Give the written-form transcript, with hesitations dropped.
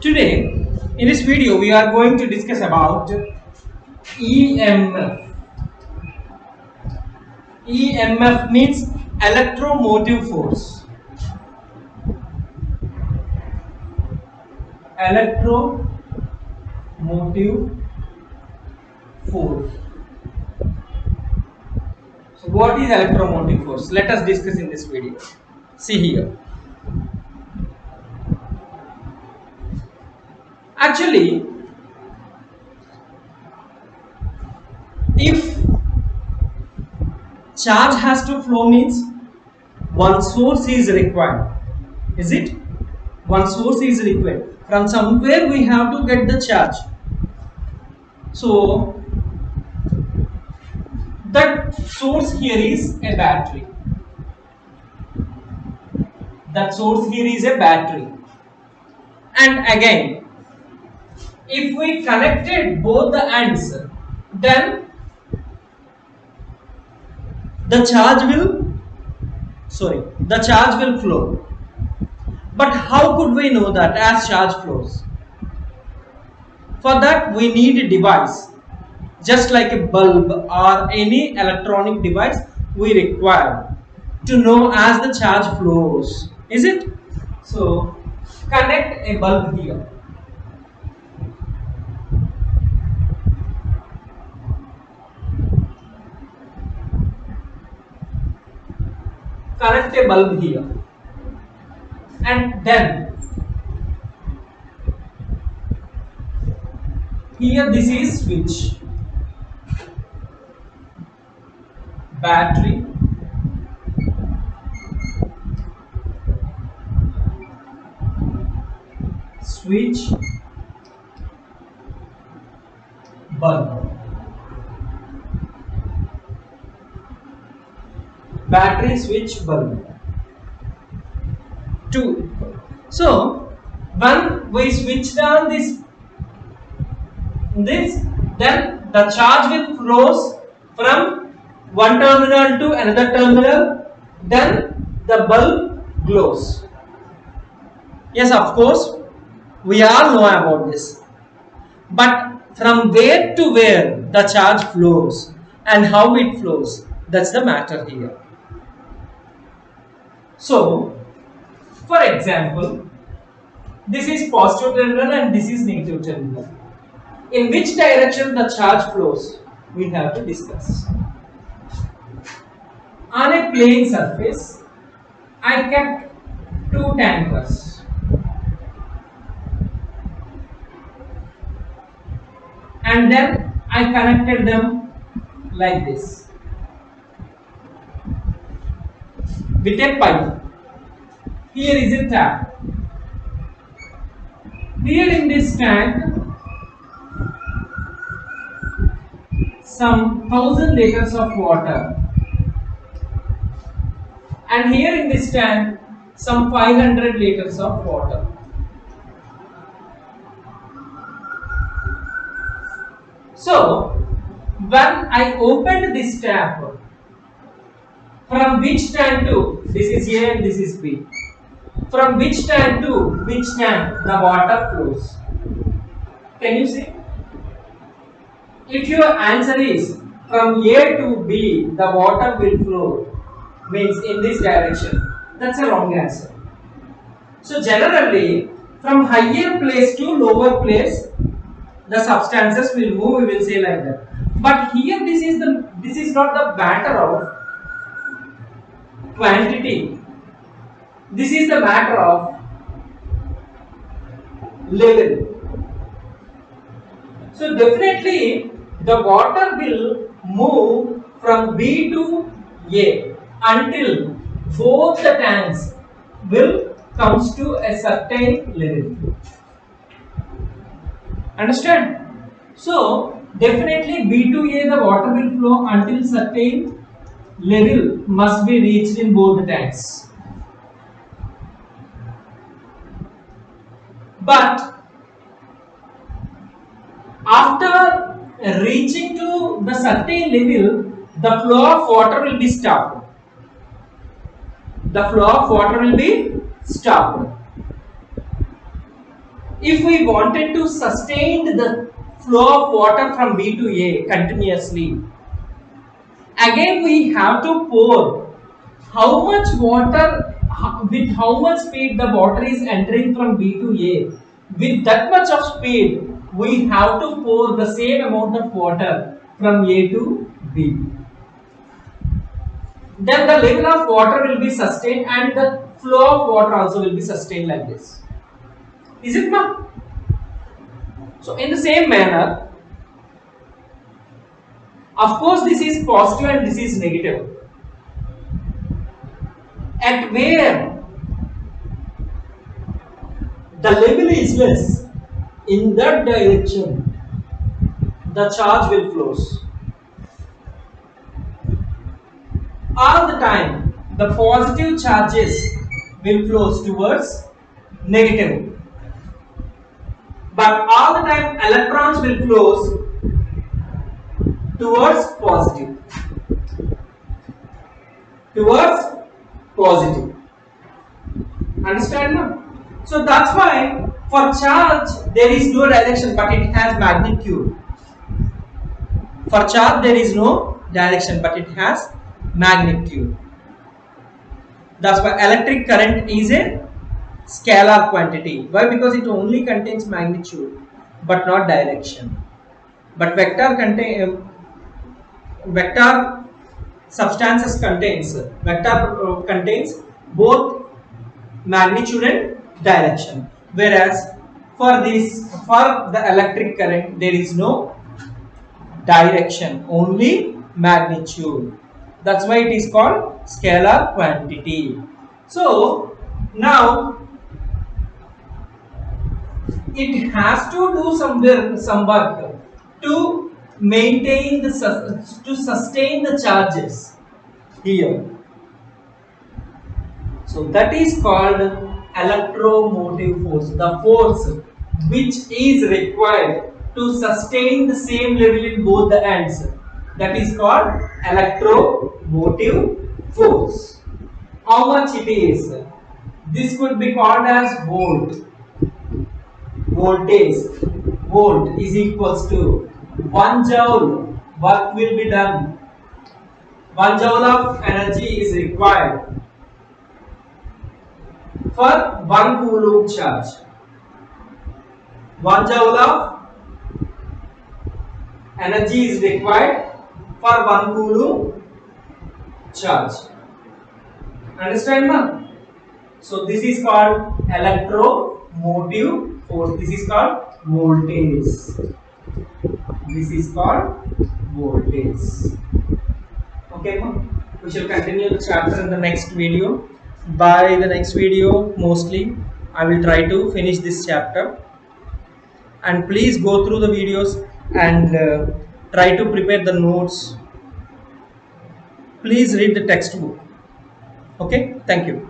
Today, in this video, we are going to discuss about EMF. EMF means electromotive force. Electromotive force. So, what is electromotive force? Let us discuss in this video. See here. Actually, if charge has to flow means one source is required. Is it? One source is required. From somewhere we have to get the charge. So that source here is a battery. That source here is a battery. And again, if we connected both the ends, then the charge will flow. But how could we know that as charge flows? For that we need a device, just like a bulb or any electronic device we require to know as the charge flows. Is it? So connect a bulb here. Connect a bulb here, and then here this is switch, battery, switch, bulb. Battery, switch, bulb. 2. So when we switch down this, then the charge will flows from one terminal to another terminal. Then the bulb glows. Yes, of course, we all know about this. But from where to where the charge flows and how it flows, that's the matter here. So, for example, this is positive terminal and this is negative terminal. In which direction the charge flows, we have to discuss. On a plane surface, I kept 2 tankers. And then I connected them like this with a pipe. Here is a tap. Here in this tank, some 1000 liters of water, and here in this tank, some 500 liters of water. So, when I opened this tap, from which tank to, this is A and this is B, from which tank to which tank the water flows? Can you see? If your answer is from A to B the water will flow, means in this direction, that's a wrong answer. So generally, from higher place to lower place, the substances will move, we will say like that. But here this is not the matter of quantity. This is the matter of level. So definitely the water will move from B to A until both the tanks will comes to a certain level. Understand? So definitely B to A the water will flow until certain level must be reached in both the tanks. But after reaching to the certain level, the flow of water will be stopped. The flow of water will be stopped. if we wanted to sustain the flow of water from B to A continuously, again we have to pour how much water, with how much speed the water is entering from B to A. With that much of speed, we have to pour the same amount of water from A to B. Then the level of water will be sustained and the flow of water also will be sustained like this. Is it not? So in the same manner, of course this is positive and this is negative. At where the level is less, in that direction the charge will flows. All the time the positive charges will flows towards negative, but all the time electrons will flows towards positive. Understand now? So that's why for charge there is no direction but it has magnitude. For charge there is no direction but it has magnitude. That's why electric current is a scalar quantity. Why? Because it only contains magnitude but not direction. But vector substances contains both magnitude and direction, whereas for the electric current there is no direction, only magnitude. That's why it is called scalar quantity. So now it has to do some work to maintain to sustain the charges here. So that is called electromotive force, the force which is required to sustain the same level in both the ends. That is called electromotive force. How much it is? This could be called as voltage. Volt is equals to 1 joule. Work will be done. 1 joule of energy is required for 1 coulomb charge. 1 joule of energy is required for 1 coulomb charge. Understand now? So this is called electromotive force. This is called voltage. This is called voltage. Okay, we shall continue the chapter in the next video. By the next video, mostly I will try to finish this chapter. And please go through the videos and try to prepare the notes. Please read the textbook. Okay, thank you.